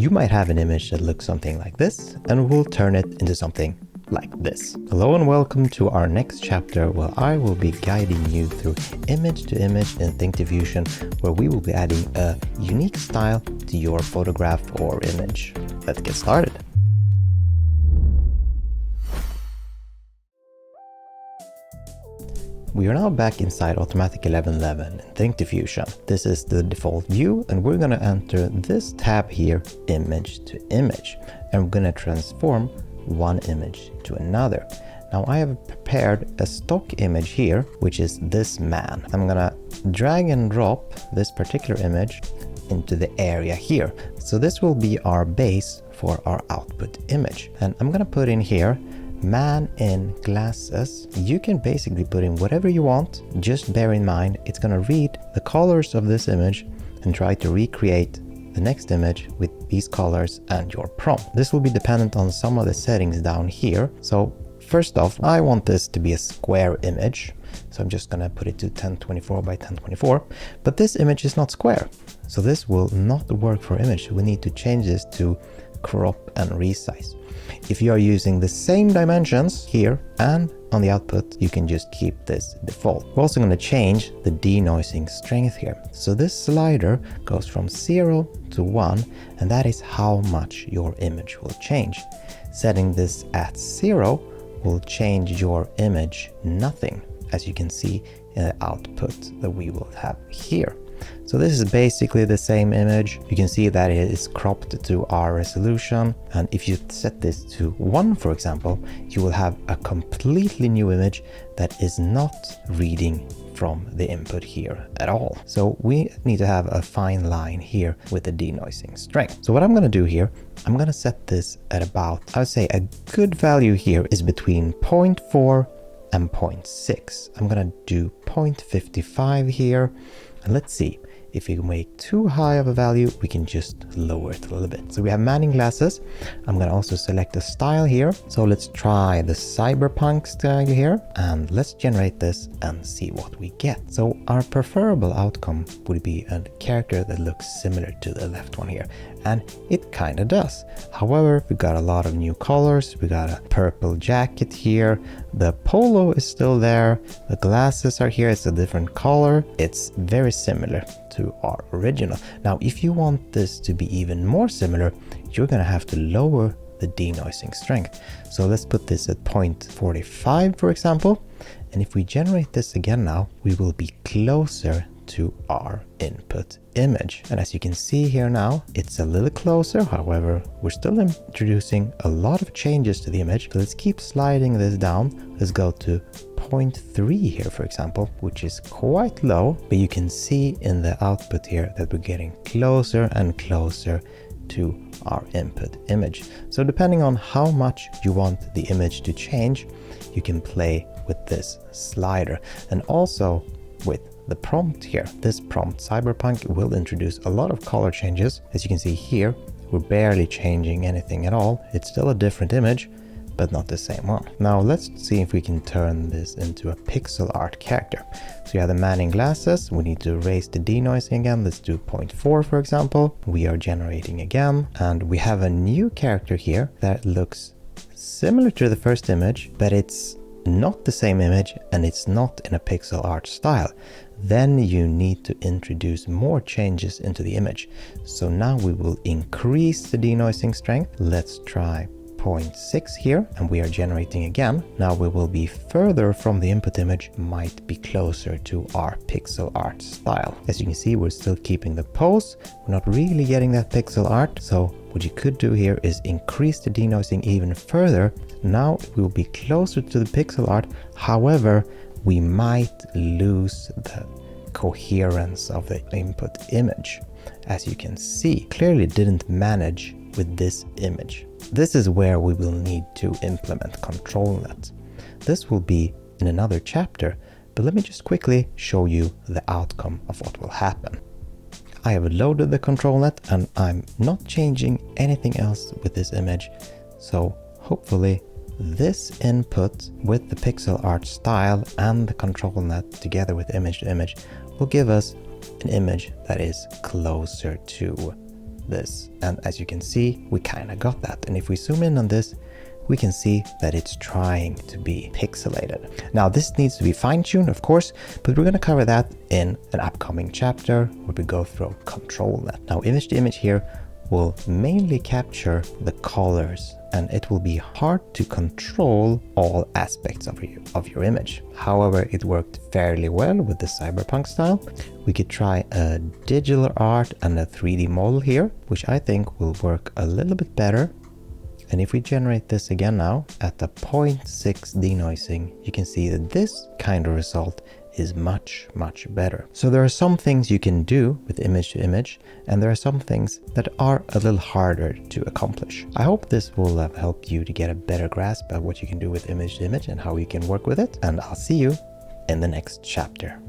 You might have an image that looks something like this, and we'll turn it into something like this. Hello and welcome to our next chapter where I will be guiding you through image to image in ThinkDiffusion, where we will be adding a unique style to your photograph or image. Let's get started. We are now back inside Automatic 1111 in ThinkDiffusion. This is the default view, and we're going to enter this tab here, image to image, and we're going to transform one image to another. Now I have prepared a stock image here, which is this man. I'm going to drag and drop this particular image into the area here. So this will be our base for our output image. And I'm going to put in here man in glasses. You can basically put in whatever you want. Just bear in mind, it's going to read the colors of this image and try to recreate the next image with these colors and your prompt. This will be dependent on some of the settings down here. So first off, I want this to be a square image. So I'm just going to put it to 1024 by 1024, but this image is not square. So this will not work for image. We need to change this to crop and resize. If you are using the same dimensions here and on the output, you can just keep this default. We're also going to change the denoising strength here. So this slider goes from 0 to 1, and that is how much your image will change. Setting this at 0 will change your image nothing, as you can see in the output that we will have here. So this is basically the same image. You can see that it is cropped to our resolution. And if you set this to 1, for example, you will have a completely new image that is not reading from the input here at all. So we need to have a fine line here with the denoising strength. So what I'm going to do here, I'm going to set this at about, I would say a good value here is between 0.4 and 0.6. I'm going to do 0.55 here. And let's see, if you make too high of a value, we can just lower it a little bit. So we have man in glasses. I'm going to also select a style here. So let's try the cyberpunk style here, and let's generate this and see what we get. So our preferable outcome would be a character that looks similar to the left one here. And it kind of does. However, we got a lot of new colors. We got a purple jacket here. The polo is still there. The glasses are here. It's a different color. It's very similar to our original. Now, if you want this to be even more similar, you're going to have to lower the denoising strength. So let's put this at 0.45, for example. And if we generate this again now, we will be closer to our input image. And as you can see here now, it's a little closer. However, we're still introducing a lot of changes to the image. So let's keep sliding this down. Let's go to 0.3 here, for example, which is quite low, but you can see in the output here that we're getting closer and closer to our input image. So depending on how much you want the image to change, you can play with this slider. And also with the prompt here, this prompt cyberpunk will introduce a lot of color changes. As you can see here, we're barely changing anything at all. It's still a different image, but not the same one. Now let's see if we can turn this into a pixel art character. So you have the man in glasses. We need to raise the denoising again. Let's do 0.4, for example. We are generating again, and we have a new character here that looks similar to the first image, but it's not the same image and it's not in a pixel art style. Then you need to introduce more changes into the image. So now we will increase the denoising strength. Let's try 0.6 here, and we are generating again. Now we will be further from the input image, might be closer to our pixel art style. As you can see, we're still keeping the pose. We're not really getting that pixel art. So what you could do here is increase the denoising even further. Now we will be closer to the pixel art. However, we might lose the coherence of the input image. As you can see, clearly didn't manage with this image. This is where we will need to implement ControlNet. This will be in another chapter, but let me just quickly show you the outcome of what will happen. I have loaded the ControlNet and I'm not changing anything else with this image. So hopefully this input with the pixel art style and the ControlNet together with image to image will give us an image that is closer to this. And as you can see, we kind of got that. And if we zoom in on this, we can see that it's trying to be pixelated. Now this needs to be fine-tuned, of course, but we're going to cover that in an upcoming chapter where we go through control that. Now image to image here will mainly capture the colors, and it will be hard to control all aspects of your image. However, it worked fairly well with the cyberpunk style. We could try a digital art and a 3D model here, which I think will work a little bit better. And if we generate this again now at the 0.6 denoising, you can see that this kind of result is much better. So there are some things you can do with image to image, and there are some things that are a little harder to accomplish. I hope this will help you to get a better grasp of what you can do with image to image and how you can work with it. And I'll see you in the next chapter.